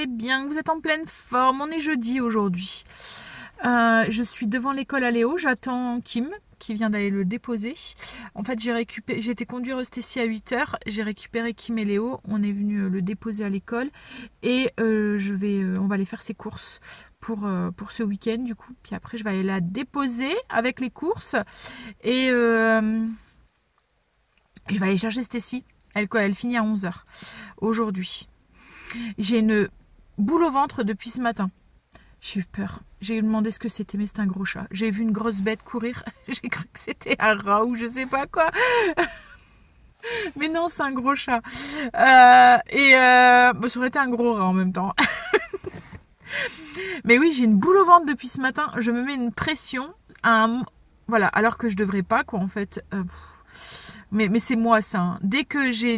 allez bien, que vous êtes en pleine forme. On est jeudi aujourd'hui. Je suis devant l'école à Léo, j'attends Kim qui vient d'aller le déposer. En fait, j'ai été conduire Stécie à 8 h, j'ai récupéré Kim et Léo, on est venu le déposer à l'école et on va aller faire ses courses pour ce week-end du coup. Puis après, je vais aller la déposer avec les courses et je vais aller chercher Stécie. Elle finit à 11 h aujourd'hui. J'ai une boule au ventre depuis ce matin. J'ai eu peur. J'ai demandé ce que c'était, mais c'est un gros chat. J'ai vu une grosse bête courir. J'ai cru que c'était un rat ou je sais pas quoi. Mais non, c'est un gros chat. Ça aurait été un gros rat en même temps. Mais oui, j'ai une boule au ventre depuis ce matin. Je me mets une pression. Voilà, alors que je devrais pas, quoi, en fait. Mais c'est moi, ça. Hein. Dès que j'ai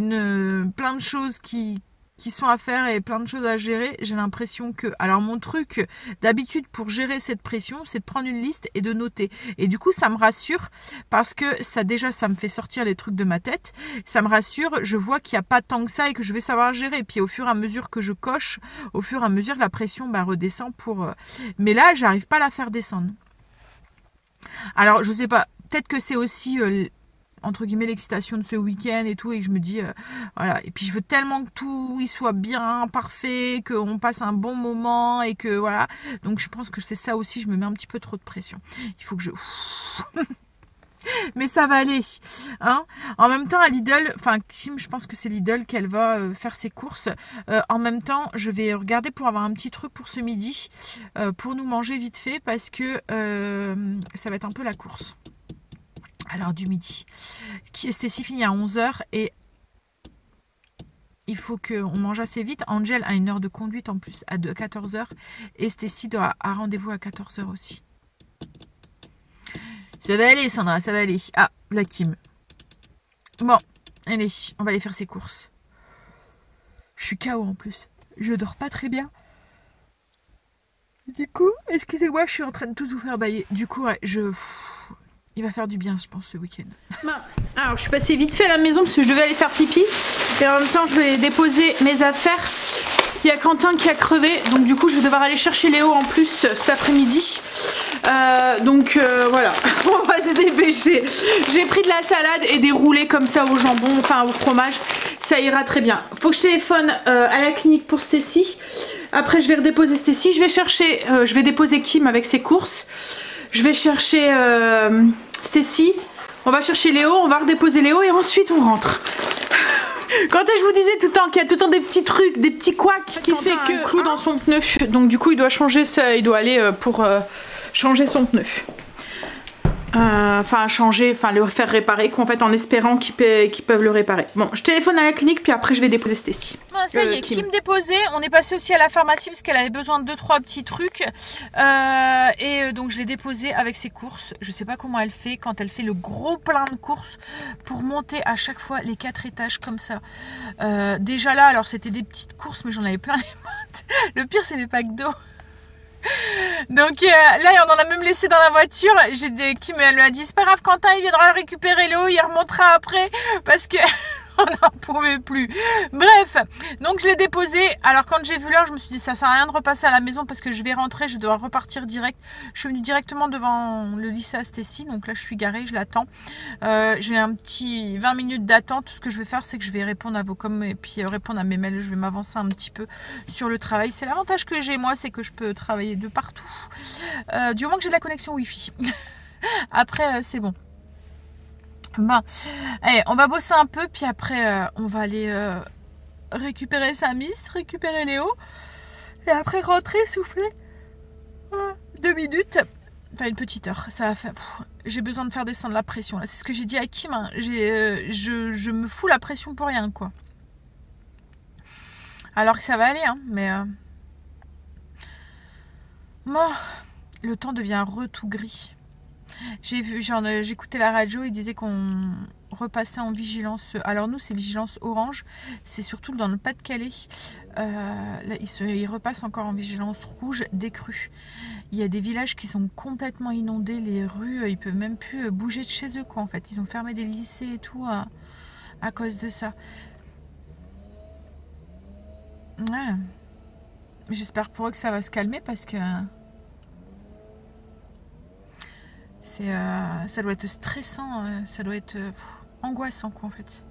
plein de choses qui sont à faire et plein de choses à gérer, j'ai l'impression que... Alors mon truc d'habitude pour gérer cette pression, c'est de prendre une liste et de noter. Et du coup, ça me rassure parce que ça me fait sortir les trucs de ma tête. Ça me rassure, je vois qu'il n'y a pas tant que ça et que je vais savoir gérer. Et puis au fur et à mesure que je coche, au fur et à mesure la pression redescend pour... Mais là, j'arrive pas à la faire descendre. Alors, je sais pas, peut-être que c'est aussi... entre guillemets l'excitation de ce week-end et tout, et je me dis voilà, et puis je veux tellement que tout il soit bien parfait, qu'on passe un bon moment et que voilà, donc je pense que c'est ça aussi, je me mets un petit peu trop de pression, il faut que je mais ça va aller, hein. En même temps à Lidl, enfin Kim, je pense que c'est Lidl qu'elle va faire ses courses, en même temps je vais regarder pour avoir un petit truc pour ce midi, pour nous manger vite fait, parce que ça va être un peu la course. Alors du midi. Stécie finit à 11 h et il faut qu'on mange assez vite. Angel a une heure de conduite en plus à 14 h et Stécie a rendez-vous à 14 h aussi. Ça va aller Sandra, ça va aller. Ah, la Kim. Bon, allez, on va aller faire ses courses. Je suis KO en plus. Je dors pas très bien. Du coup, excusez-moi, je suis en train de tous vous faire bailler. Du coup, ouais, il va faire du bien, je pense, ce week-end. Alors, je suis passée vite fait à la maison parce que je devais aller faire pipi. Et en même temps, je vais déposer mes affaires. Il y a Quentin qui a crevé. Donc, du coup, je vais devoir aller chercher Léo en plus cet après-midi. Voilà, on va se dépêcher. J'ai pris de la salade et des roulés comme ça au jambon, enfin au fromage. Ça ira très bien. Faut que je téléphone à la clinique pour Stécie. Après, je vais redéposer Stécie. Je vais déposer Kim avec ses courses. Je vais chercher Stécie, on va chercher Léo, on va redéposer Léo et ensuite on rentre. Quand je vous disais tout le temps qu'il y a tout le temps des petits trucs, des petits couacs qui fait que un clou dans son pneu. Donc du coup il doit changer ça, il doit aller pour changer son pneu. Le faire réparer, qu'en fait en espérant qu'ils peuvent le réparer. Bon, je téléphone à la clinique puis après je vais déposer Stécie. Ça y est, Kim déposée. On est passé aussi à la pharmacie parce qu'elle avait besoin de 2-3 petits trucs. Donc je l'ai déposée avec ses courses. Je sais pas comment elle fait quand elle fait le gros plein de courses pour monter à chaque fois les 4 étages comme ça. Déjà là, alors c'était des petites courses mais j'en avais plein les mains. Le pire c'est les packs d'eau. Donc là on en a même laissé dans la voiture. Kim elle m'a dit c'est pas grave, Quentin il viendra récupérer l'eau, il remontera après parce que on n'en pouvait plus. Bref, donc je l'ai déposé. Alors quand j'ai vu l'heure je me suis dit ça sert à rien de repasser à la maison parce que je vais rentrer, je dois repartir direct. Je suis venue directement devant le lycée à Stécie, donc là je suis garée, je l'attends. J'ai un petit 20 minutes d'attente. Tout ce que je vais faire c'est que je vais répondre à vos coms et puis répondre à mes mails. Je vais m'avancer un petit peu sur le travail. C'est l'avantage que j'ai moi, c'est que je peux travailler de partout du moment que j'ai de la connexion wifi. Après c'est bon. Bon, allez, on va bosser un peu, puis après on va aller récupérer sa miss, récupérer Léo, et après rentrer, souffler 2 minutes, enfin une petite heure, ça va faire... J'ai besoin de faire descendre la pression, là, c'est ce que j'ai dit à Kim, hein. Je me fous la pression pour rien, quoi. Alors que ça va aller, hein, mais... Bon, le temps devient tout gris. J'écoutais la radio, il disait qu'on repassait en vigilance. Alors nous c'est vigilance orange, c'est surtout dans le Pas-de-Calais. Là, ils repassent encore en vigilance rouge des crues. Il y a des villages qui sont complètement inondés, les rues, ils peuvent même plus bouger de chez eux, quoi, en fait. Ils ont fermé des lycées et tout à cause de ça. Ouais. J'espère pour eux que ça va se calmer parce que ça doit être stressant, ça doit être angoissant quoi en fait.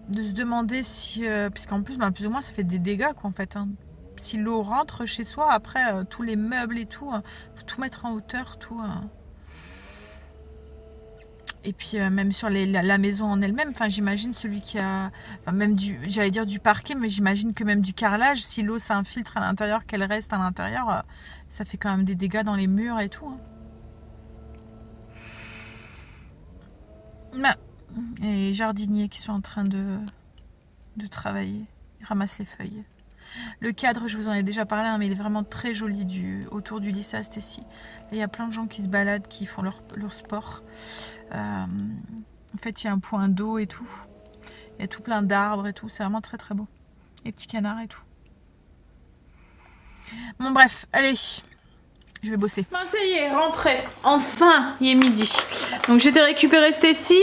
De se demander si, puisqu'en plus, plus ou moins ça fait des dégâts quoi en fait. Hein. Si l'eau rentre chez soi, après tous les meubles et tout, faut tout mettre en hauteur, tout. Et puis même sur la maison en elle-même, enfin j'imagine celui qui a, enfin, même j'allais dire du parquet, mais j'imagine que même du carrelage, si l'eau s'infiltre à l'intérieur, qu'elle reste à l'intérieur, ça fait quand même des dégâts dans les murs et tout. Hein. Et les jardiniers qui sont en train de travailler, ils ramassent les feuilles. Le cadre, je vous en ai déjà parlé, hein, mais il est vraiment très joli autour du lycée Astécie. Il y a plein de gens qui se baladent, qui font leur sport. En fait, il y a un point d'eau et tout. Il y a tout plein d'arbres et tout. C'est vraiment très très beau. Les petits canards et tout. Bon bref, allez. Je vais bosser. Ben, ça y est, rentrée. Enfin, il est midi. Donc j'ai été récupérer Stécie.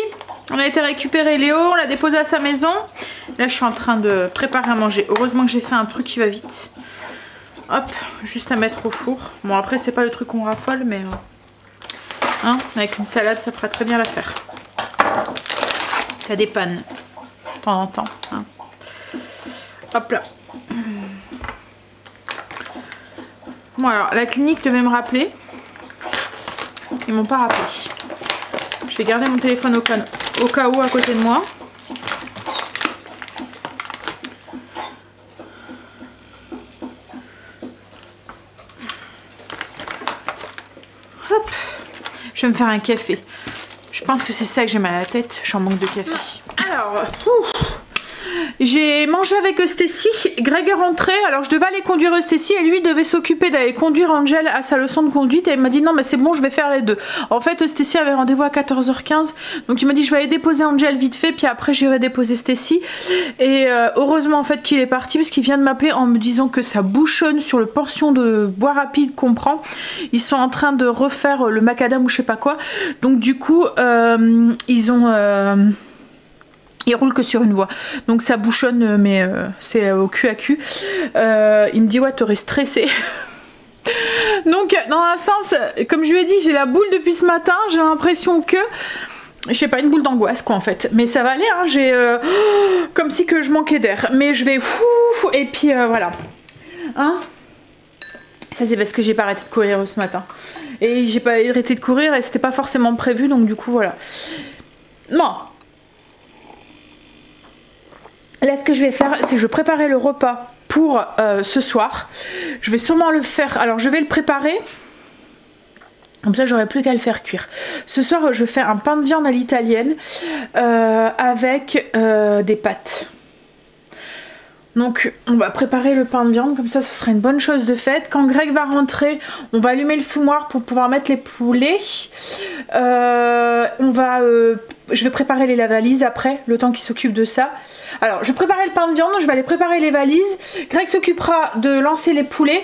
On a été récupérer Léo, on l'a déposé à sa maison. Là, je suis en train de préparer à manger. Heureusement que j'ai fait un truc qui va vite. Hop, juste à mettre au four. Bon, après, c'est pas le truc qu'on raffole, mais... Hein, avec une salade, ça fera très bien l'affaire. Ça dépanne. De temps en temps. Hein. Hop là. Bon, alors, la clinique devait me rappeler. Ils m'ont pas rappelé. Je vais garder mon téléphone au cas où à côté de moi. Hop. Je vais me faire un café. Je pense que c'est ça que j'ai mal à la tête. Je suis en manque de café. Alors, j'ai mangé avec Stécie. Greg est rentré. Alors, je devais aller conduire Stécie et lui devait s'occuper d'aller conduire Angel à sa leçon de conduite. Et il m'a dit non, mais c'est bon, je vais faire les deux. En fait, Stécie avait rendez-vous à 14h15. Donc, il m'a dit je vais aller déposer Angel vite fait. Puis après, j'irai déposer Stécie. Et heureusement, en fait, qu'il est parti parce qu'il vient de m'appeler en me disant que ça bouchonne sur le portion de bois rapide qu'on prend. Ils sont en train de refaire le macadam ou je sais pas quoi. Donc, du coup, il roule que sur une voie, donc ça bouchonne, mais c'est au cul à cul. Il me dit ouais, t'aurais stressé. Donc dans un sens, comme je lui ai dit, j'ai la boule depuis ce matin. J'ai l'impression que, je sais pas, une boule d'angoisse quoi en fait. Mais ça va aller, hein, j'ai comme si que je manquais d'air. Mais je vais et puis voilà. Hein, ça c'est parce que j'ai pas arrêté de courir ce matin. Et j'ai pas arrêté de courir et c'était pas forcément prévu, donc du coup voilà. Bon. Là, ce que je vais faire, c'est que je vais préparer le repas pour ce soir. Je vais sûrement le faire. Alors, je vais le préparer. Comme ça, j'aurai plus qu'à le faire cuire. Ce soir, je fais un pain de viande à l'italienne avec des pâtes. Donc, on va préparer le pain de viande. Comme ça sera une bonne chose de faite. Quand Greg va rentrer, on va allumer le fumoir pour pouvoir mettre les poulets. Je vais préparer les valises après, le temps qu'il s'occupe de ça. Alors, je vais préparer le pain de viande, je vais aller préparer les valises. Greg s'occupera de lancer les poulets.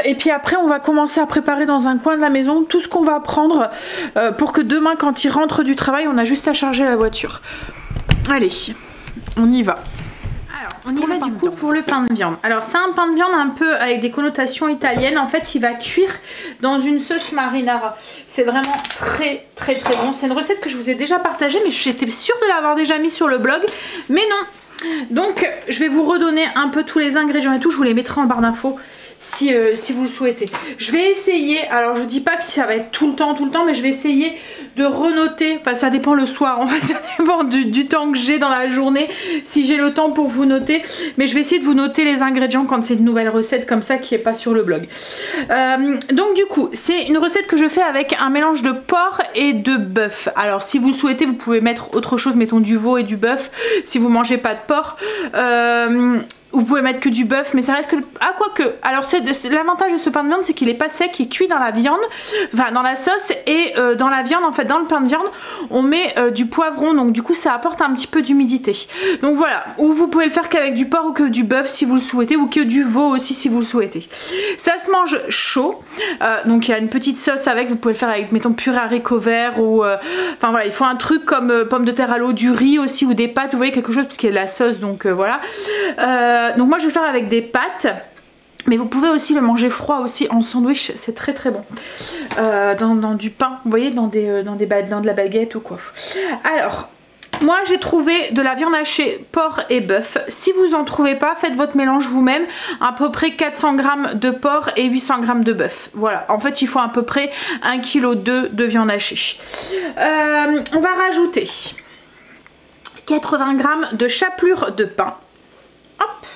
Et puis après, on va commencer à préparer dans un coin de la maison tout ce qu'on va prendre pour que demain, quand il rentre du travail, on a juste à charger la voiture. Allez, on y va. Alors, on y va du coup pour le pain de viande. Alors, c'est un pain de viande un peu avec des connotations italiennes. En fait, il va cuire dans une sauce marinara. C'est vraiment très très très bon. C'est une recette que je vous ai déjà partagée, mais j'étais sûre de l'avoir déjà mis sur le blog. Mais non. Donc, je vais vous redonner un peu tous les ingrédients et tout. Je vous les mettrai en barre d'infos si vous le souhaitez. Je vais essayer, alors je dis pas que ça va être tout le temps, mais je vais essayer de renoter. Enfin, ça dépend le soir, en fait, ça dépend du temps que j'ai dans la journée, si j'ai le temps pour vous noter. Mais je vais essayer de vous noter les ingrédients quand c'est une nouvelle recette comme ça qui est pas sur le blog. Donc du coup, c'est une recette que je fais avec un mélange de porc et de bœuf. Alors si vous le souhaitez, vous pouvez mettre autre chose, mettons du veau et du bœuf, si vous mangez pas de porc. Vous pouvez mettre que du bœuf, mais ça reste que... Ah, quoique. Alors, l'avantage de ce pain de viande, c'est qu'il est pas sec, il est cuit dans la viande, enfin, dans la sauce, et dans la viande, en fait, dans le pain de viande, on met du poivron, donc du coup, ça apporte un petit peu d'humidité. Donc voilà, ou vous pouvez le faire qu'avec du porc ou que du bœuf, si vous le souhaitez, ou que du veau aussi, si vous le souhaitez. Ça se mange chaud, donc il y a une petite sauce avec, vous pouvez le faire avec, mettons, purée haricots verts, ou... Enfin voilà, il faut un truc comme pommes de terre à l'eau, du riz aussi, ou des pâtes, vous voyez, quelque chose, parce qu'il y a de la sauce, donc voilà. Donc moi je vais faire avec des pâtes. Mais vous pouvez aussi le manger froid aussi en sandwich, c'est très très bon. Dans du pain, vous voyez, dans de la baguette ou quoi. Alors, moi j'ai trouvé de la viande hachée porc et bœuf. Si vous en trouvez pas, faites votre mélange vous-même. À peu près 400 g de porc et 800 g de bœuf. Voilà, en fait il faut à peu près 1,2 kg de viande hachée. On va rajouter 80 g de chapelure de pain. Hop.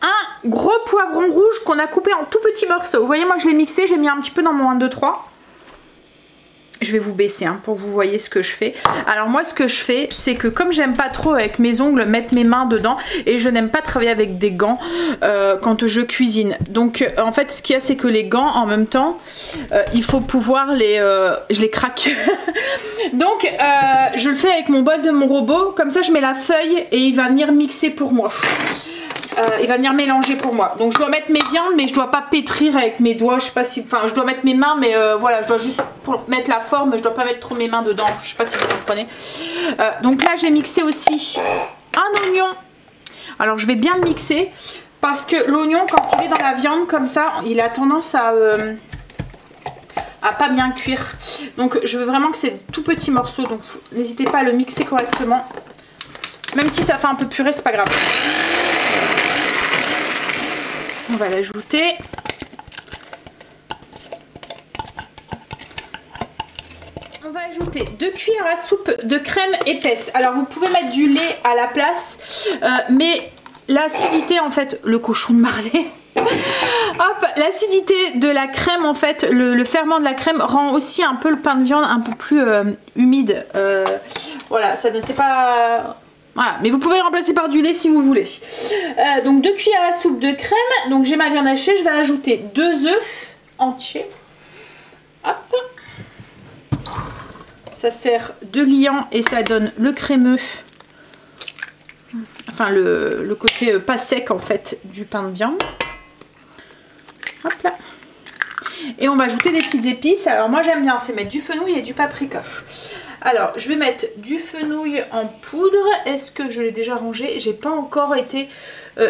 Un gros poivron rouge qu'on a coupé en tout petits morceaux. Vous voyez, moi je l'ai mixé, je l'ai mis un petit peu dans mon 1, 2, 3. Je vais vous baisser hein, pour que vous voyez ce que je fais. Alors moi ce que je fais, c'est que comme j'aime pas trop avec mes ongles mettre mes mains dedans, et je n'aime pas travailler avec des gants quand je cuisine. Donc en fait ce qu'il y a, c'est que les gants en même temps, il faut pouvoir les... je les craque. Donc je le fais avec mon bol de mon robot, comme ça je mets la feuille et il va venir mixer pour moi. Il va venir mélanger pour moi. Donc je dois mettre mes viandes, mais je dois pas pétrir avec mes doigts. Je sais pas si, enfin je dois mettre mes mains, mais voilà, je dois juste pour mettre la forme. Je dois pas mettre trop mes mains dedans. Je sais pas si vous comprenez. Donc là j'ai mixé aussi un oignon. Alors je vais bien le mixer parce que l'oignon quand il est dans la viande comme ça, il a tendance à pas bien cuire. Donc je veux vraiment que c'est tout petits morceaux. Donc n'hésitez pas à le mixer correctement. Même si ça fait un peu purée, c'est pas grave. On va l'ajouter. On va ajouter 2 cuillères à soupe de crème épaisse. Alors vous pouvez mettre du lait à la place, mais l'acidité en fait, le cochon de Marley. Hop, l'acidité de la crème en fait, le ferment de la crème rend aussi un peu le pain de viande un peu plus humide. Voilà, ça ne c'est pas... Voilà, mais vous pouvez le remplacer par du lait si vous voulez. Donc 2 cuillères à soupe de crème. Donc j'ai ma viande hachée, je vais ajouter 2 œufs entiers. Hop. Ça sert de liant et ça donne le crémeux. Enfin le côté pas sec en fait du pain de viande. Hop là. Et on va ajouter des petites épices. Alors moi j'aime bien, c'est mettre du fenouil et du paprika. Alors je vais mettre du fenouil en poudre. Est-ce que je l'ai déjà rangé? J'ai pas encore été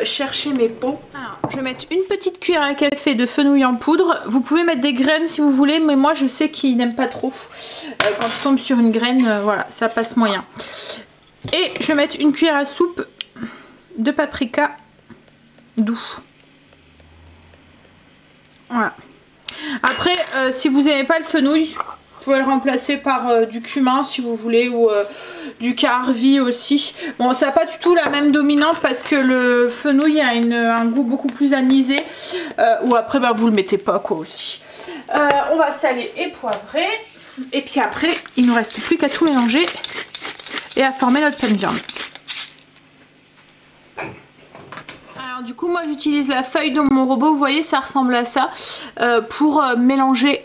chercher mes pots. Alors, je vais mettre une petite cuillère à café de fenouil en poudre. Vous pouvez mettre des graines si vous voulez, mais moi je sais qu'ils n'aiment pas trop. Quand ils tombent sur une graine, voilà, ça passe moyen. Et je vais mettre une cuillère à soupe de paprika doux. Voilà. Après, si vous n'aimez pas le fenouil, vous pouvez le remplacer par du cumin si vous voulez, ou du carvi aussi. Bon, ça n'a pas du tout la même dominante parce que le fenouil a un goût beaucoup plus anisé. Ou après, bah, vous le mettez pas quoi aussi. On va saler et poivrer. Et puis après, il ne nous reste plus qu'à tout mélanger et à former notre pain de viande. Alors du coup, moi j'utilise la feuille de mon robot. Vous voyez, ça ressemble à ça pour mélanger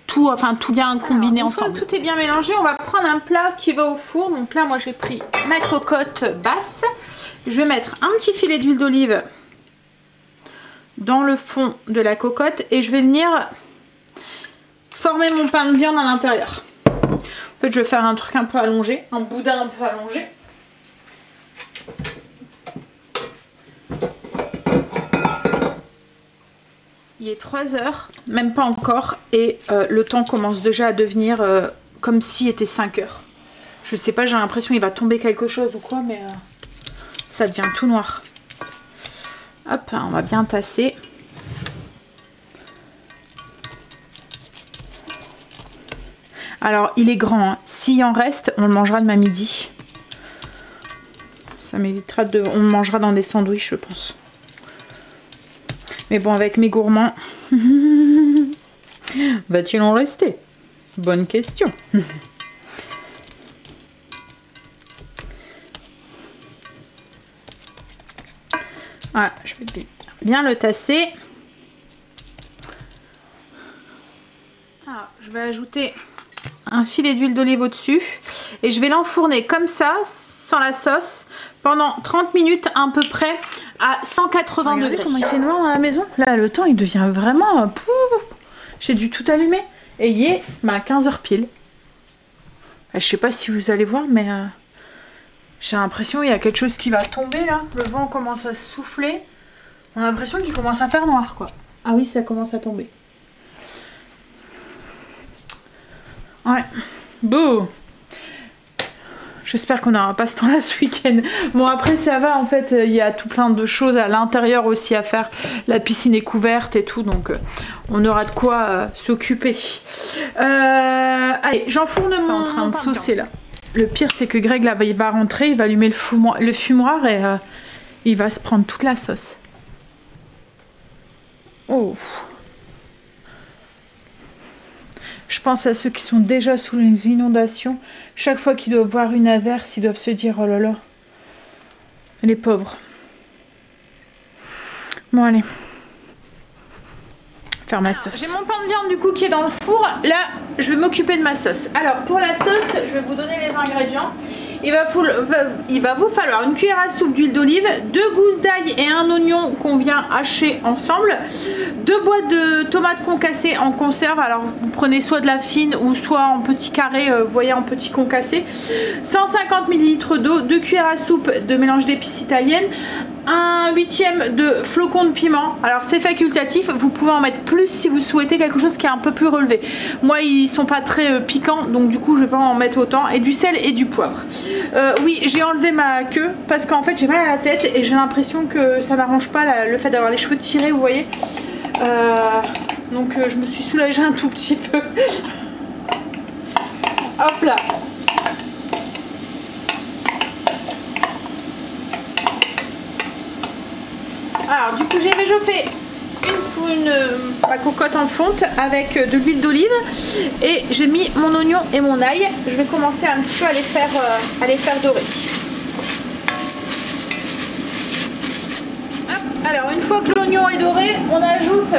tout, enfin tout bien combiné ensemble. Tout est bien mélangé, on va prendre un plat qui va au four. Donc là moi j'ai pris ma cocotte basse. Je vais mettre un petit filet d'huile d'olive dans le fond de la cocotte et je vais venir former mon pain de viande à l'intérieur. En fait je vais faire un truc un peu allongé, un boudin un peu allongé. Il est 3 heures, même pas encore, et le temps commence déjà à devenir comme s'il était 5 heures. Je sais pas, j'ai l'impression qu'il va tomber quelque chose ou quoi, mais ça devient tout noir. Hop, on va bien tasser. Alors, il est grand, hein. S'il en reste, on le mangera demain midi. Ça m'évitera de... On le mangera dans des sandwichs, je pense. Mais bon, avec mes gourmands, va-t-il en rester? Bonne question. Voilà, je vais bien le tasser. Alors, je vais ajouter un filet d'huile d'olive au-dessus. Et je vais l'enfourner comme ça, sans la sauce, pendant 30 minutes à peu près à 180 degrés. Comment il fait noir dans la maison. Là, le temps, il devient vraiment... J'ai dû tout allumer. Et il est 15 h pile. Je sais pas si vous allez voir, mais J'ai l'impression qu'il y a quelque chose qui va tomber là. Le vent commence à souffler. On a l'impression qu'il commence à faire noir quoi. Ah oui, ça commence à tomber. Ouais. Beau. J'espère qu'on n'aura pas ce temps-là ce week-end. Bon après ça va en fait, il y a tout plein de choses à l'intérieur aussi à faire. La piscine est couverte et tout, donc on aura de quoi s'occuper. Allez, j'enfourne mon... C'est en train de saucer là. Le pire c'est que Greg là, il va rentrer, il va allumer le fumoir et il va se prendre toute la sauce. Oh. Je pense à ceux qui sont déjà sous les inondations. Chaque fois qu'ils doivent voir une averse, ils doivent se dire oh là là. Les pauvres. Bon allez. Faire ma sauce. J'ai mon pain de viande du coup qui est dans le four. Là, je vais m'occuper de ma sauce. Alors pour la sauce, je vais vous donner les ingrédients. Il va vous falloir une cuillère à soupe d'huile d'olive, 2 gousses d'ail et un oignon qu'on vient hacher ensemble, 2 boîtes de tomates concassées en conserve. Alors vous prenez soit de la fine ou soit en petits carrés, vous voyez en petits concassés, 150 ml d'eau, 2 cuillères à soupe de mélange d'épices italiennes, 1/8 de flocons de piment. Alors c'est facultatif, vous pouvez en mettre plus si vous souhaitez quelque chose qui est un peu plus relevé. Moi ils sont pas très piquants, donc du coup je vais pas en mettre autant, et du sel et du poivre. Oui, j'ai enlevé ma queue parce qu'en fait j'ai mal à la tête et j'ai l'impression que ça n'arrange pas le fait d'avoir les cheveux tirés, vous voyez. Donc je me suis soulagée un tout petit peu. Hop là. Alors du coup j'ai réchauffé ma cocotte en fonte avec de l'huile d'olive et j'ai mis mon oignon et mon ail. Je vais commencer un petit peu à les faire dorer. Hop. Alors une fois que l'oignon est doré, on ajoute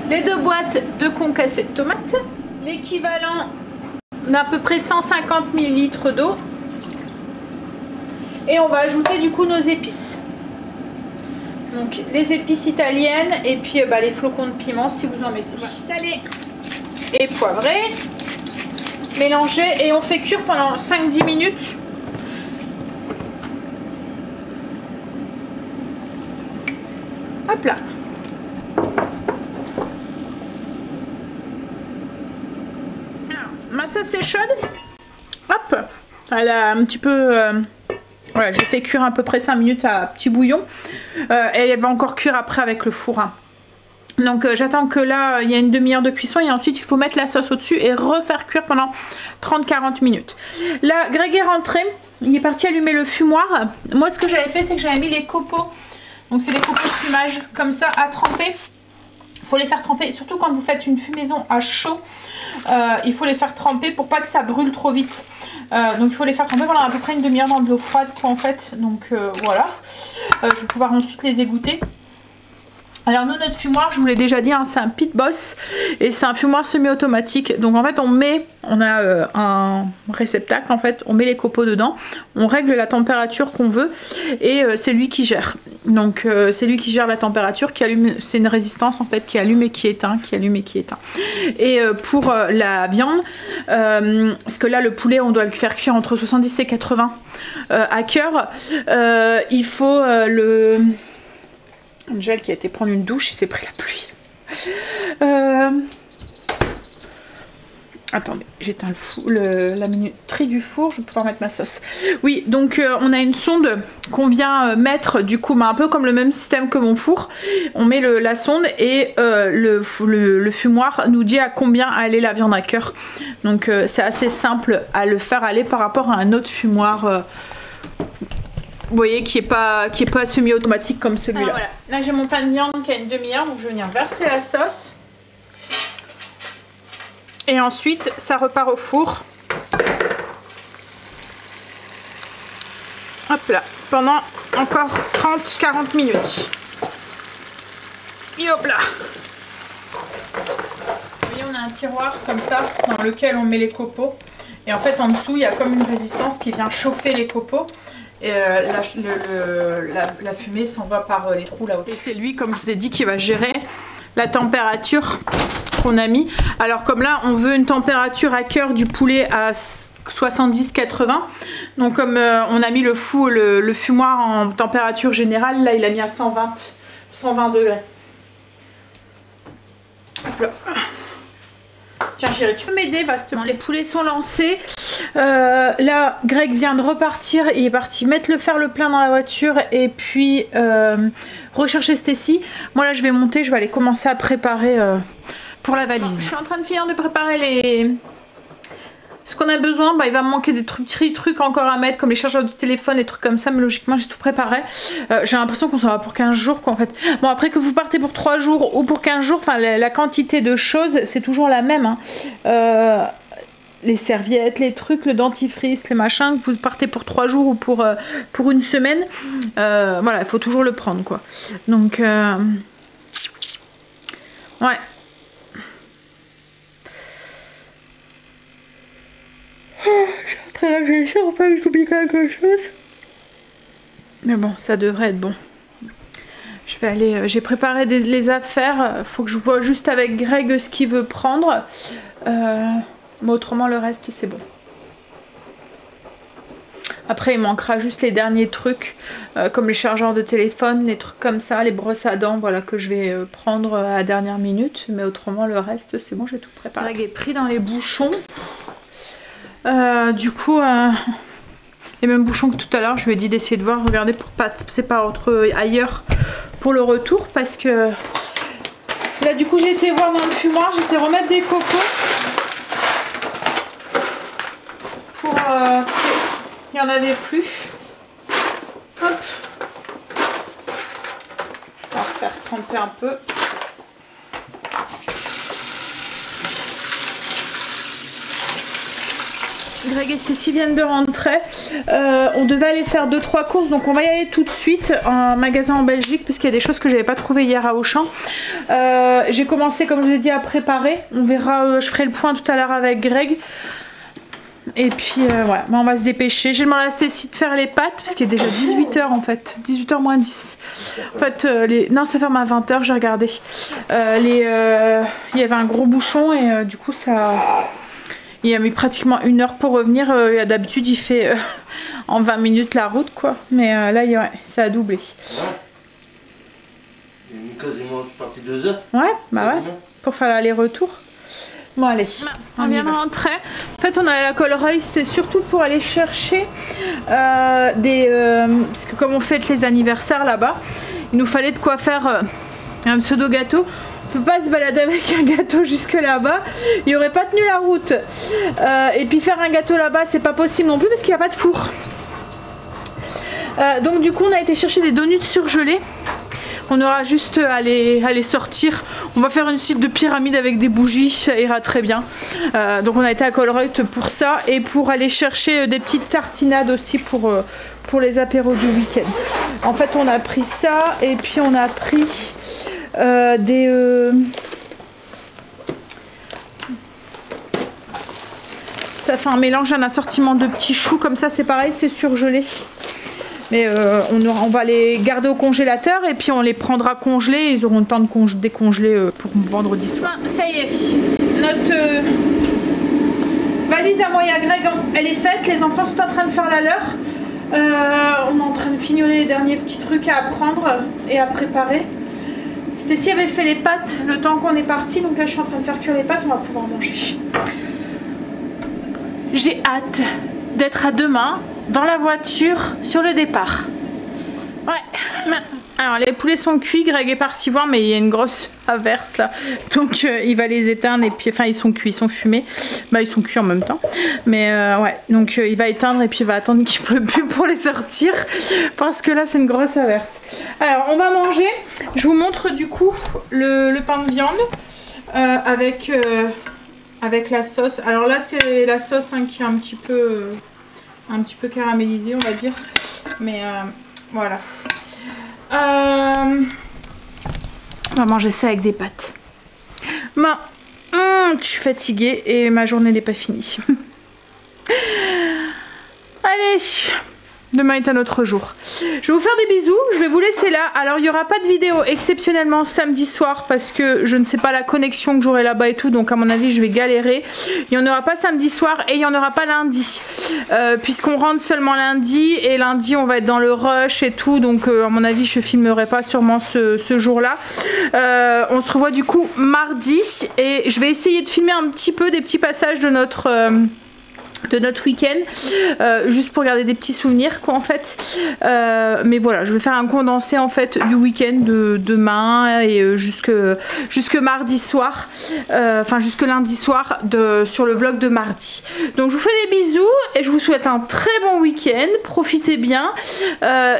les 2 boîtes de concassés de tomates, l'équivalent d'à peu près 150 ml d'eau, et on va ajouter du coup nos épices. Donc les épices italiennes et puis les flocons de piment si vous en mettez. Voilà. Salé et poivré. Mélangez et on fait cuire pendant 5-10 minutes. Hop là. Alors, ma sauce est chaude. Hop. Elle a un petit peu... Voilà, je fais cuire à peu près 5 minutes à petit bouillon. Et elle va encore cuire après avec le four. Hein. Donc j'attends que là, il y a une demi-heure de cuisson et ensuite il faut mettre la sauce au-dessus et refaire cuire pendant 30-40 minutes. Là, Greg est rentré. Il est parti allumer le fumoir. Moi, ce que j'avais fait, c'est que j'avais mis les copeaux. Donc c'est des copeaux de fumage comme ça à tremper. Il faut les faire tremper, surtout quand vous faites une fumaison à chaud. Il faut les faire tremper pour pas que ça brûle trop vite. Donc il faut les faire tremper pendant à peu près une demi-heure dans de l'eau froide quoi, en fait. Donc voilà. Je vais pouvoir ensuite les égoutter. Alors nous, notre fumoir, je vous l'ai déjà dit, hein, c'est un Pit Boss et c'est un fumoir semi-automatique. Donc en fait on a un réceptacle, en fait, on met les copeaux dedans, on règle la température qu'on veut et c'est lui qui gère. Donc c'est lui qui gère la température, qui allume, c'est une résistance en fait qui allume et qui éteint, qui allume et qui éteint. Et pour la viande, parce que là le poulet on doit le faire cuire entre 70 et 80 à cœur, il faut Angèle qui a été prendre une douche, il s'est pris la pluie. Attendez, j'éteins la minuterie du four, je vais pouvoir mettre ma sauce. Oui, donc on a une sonde qu'on vient mettre, du coup, un peu comme le même système que mon four. On met la sonde et le fumoir nous dit à combien aller la viande à cœur. Donc c'est assez simple à le faire aller par rapport à un autre fumoir. Vous voyez, qui est pas semi-automatique comme celui-là. Voilà. Là j'ai mon pain de viande qui a une demi-heure, donc je vais venir verser la sauce. Et ensuite ça repart au four. Hop là, pendant encore 30-40 minutes. Et hop là. Vous voyez, on a un tiroir comme ça dans lequel on met les copeaux. Et en fait en dessous il y a comme une résistance qui vient chauffer les copeaux. Et la fumée s'en va par les trous là-haut. Et c'est lui, comme je vous ai dit, qui va gérer la température qu'on a mis. Alors comme là on veut une température à cœur du poulet à 70-80, donc comme on a mis le fumoir en température générale, là il a mis à 120 degrés. Hop là. Tiens chérie, tu peux m'aider vastement. Les poulets sont lancés. Là Greg vient de repartir, il est parti faire le plein dans la voiture et puis rechercher Stacy. Moi là je vais monter, je vais aller commencer à préparer pour la valise. Je suis en train de finir de préparer ce qu'on a besoin. Bah, il va me manquer des petits trucs encore à mettre comme les chargeurs de téléphone, des trucs comme ça, mais logiquement j'ai tout préparé. J'ai l'impression qu'on s'en va pour 15 jours quoi en fait. Bon après que vous partez pour 3 jours ou pour 15 jours, enfin la quantité de choses c'est toujours la même hein. Les serviettes, les trucs, le dentifrice, les machins, que vous partez pour 3 jours ou pour une semaine, voilà, il faut toujours le prendre quoi. Donc ouais. Je suis en train de réfléchir, enfin j'oublie quelque chose. Mais bon, ça devrait être bon. Je vais aller, j'ai préparé les affaires, faut que je vois juste avec Greg ce qu'il veut prendre. Mais autrement le reste c'est bon. Après il manquera juste les derniers trucs comme les chargeurs de téléphone, les trucs comme ça, les brosses à dents, voilà, que je vais prendre à la dernière minute. Mais autrement le reste c'est bon, j'ai tout préparé. Greg est pris dans les bouchons. Du coup les mêmes bouchons que tout à l'heure, je lui ai dit d'essayer de voir, regarder pour pas passer par ailleurs pour le retour, parce que là du coup j'ai été voir dans le fumoir, j'ai été remettre des cocos pour il n'y en avait plus. Hop, je vais en faire tremper un peu. Greg et Stacy viennent de rentrer. On devait aller faire 2-3 courses, donc on va y aller tout de suite en magasin en Belgique parce qu'il y a des choses que j'avais pas trouvées hier à Auchan. J'ai commencé, comme je vous ai dit, à préparer. On verra, je ferai le point tout à l'heure avec Greg. Et puis ouais, on va se dépêcher. J'ai demandé à Stacy de faire les pâtes parce qu'il est déjà 18 h en fait, 18 h moins 10. En fait, non, ça ferme à 20 h, j'ai regardé. Il y avait un gros bouchon et du coup ça... Il a mis pratiquement 1 heure pour revenir. D'habitude, il fait en 20 minutes la route, quoi. Mais là, ouais, ça a doublé. Il a mis quasiment parti 2 heures. Ouais, bah ouais, pour faire l'aller-retour. Bon, allez, on vient de rentrer. En fait, on est à la Colruyt, c'était surtout pour aller chercher parce que comme on fête les anniversaires là-bas, il nous fallait de quoi faire un pseudo gâteau. On peut pas se balader avec un gâteau jusque là-bas, il aurait pas tenu la route. Et puis faire un gâteau là-bas, c'est pas possible non plus parce qu'il n'y a pas de four. Donc du coup, on a été chercher des donuts surgelés. On aura juste à les sortir. On va faire une suite de pyramide avec des bougies, ça ira très bien. Donc on a été à Colruyt pour ça et pour aller chercher des petites tartinades aussi pour les apéros du week-end. En fait, on a pris ça et puis on a pris ça fait un mélange, un assortiment de petits choux comme ça, c'est pareil, c'est surgelé. Mais on va les garder au congélateur et puis on les prendra congelés. Ils auront le temps de décongeler pour vendredi soir. Ça y est, notre valise à moi et à Greg, elle est faite. Les enfants sont en train de faire la leur. On est en train de fignoler les derniers petits trucs à apprendre et à préparer. Stacy avait fait les pâtes le temps qu'on est parti, donc là je suis en train de faire cuire les pâtes, on va pouvoir manger. J'ai hâte d'être à demain dans la voiture sur le départ. Ouais. Alors les poulets sont cuits, Greg est parti voir, mais il y a une grosse averse là, donc il va les éteindre et puis enfin ils sont cuits, ils sont fumés. Bah ils sont cuits en même temps, mais ouais, donc il va éteindre et puis il va attendre qu'il pleut plus pour les sortir parce que là c'est une grosse averse. Alors on va manger. Je vous montre du coup le pain de viande avec la sauce. Alors là c'est la sauce hein, qui est un petit peu caramélisée on va dire, mais voilà. On va manger ça avec des pâtes. Bon, je suis fatiguée et ma journée n'est pas finie. Allez, Demain est un autre jour. Je vais vous faire des bisous. Je vais vous laisser là. Alors, il n'y aura pas de vidéo exceptionnellement samedi soir parce que je ne sais pas la connexion que j'aurai là-bas et tout. Donc, à mon avis, je vais galérer. Il n'y en aura pas samedi soir et il n'y en aura pas lundi. Puisqu'on rentre seulement lundi. Et lundi, on va être dans le rush et tout. Donc, à mon avis, je ne filmerai pas sûrement ce jour-là. On se revoit du coup mardi. Et je vais essayer de filmer un petit peu des petits passages de notre week-end, juste pour garder des petits souvenirs quoi en fait, mais voilà, je vais faire un condensé en fait du week-end de demain et jusque mardi soir, enfin jusque lundi soir sur le vlog de mardi. Donc je vous fais des bisous et je vous souhaite un très bon week-end, profitez bien,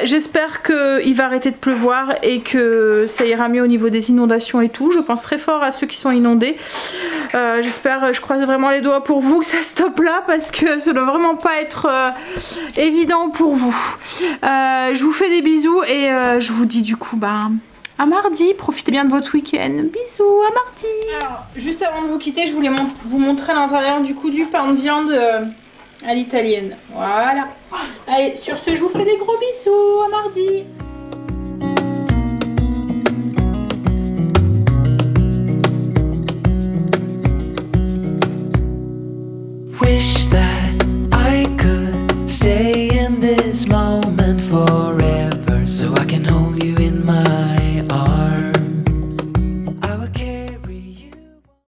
j'espère qu'il va arrêter de pleuvoir et que ça ira mieux au niveau des inondations et tout. Je pense très fort à ceux qui sont inondés, j'espère, je croise vraiment les doigts pour vous que ça stoppe là parce que ça doit vraiment pas être évident pour vous. Je vous fais des bisous et je vous dis du coup à mardi. Profitez bien de votre week-end. Bisous, à mardi. Alors, juste avant de vous quitter, je voulais vous montrer l'intérieur du coup du pain de viande à l'italienne. Voilà. Allez, sur ce, je vous fais des gros bisous. À mardi. Wish that I could stay in this moment forever, so I can hold you in my arms.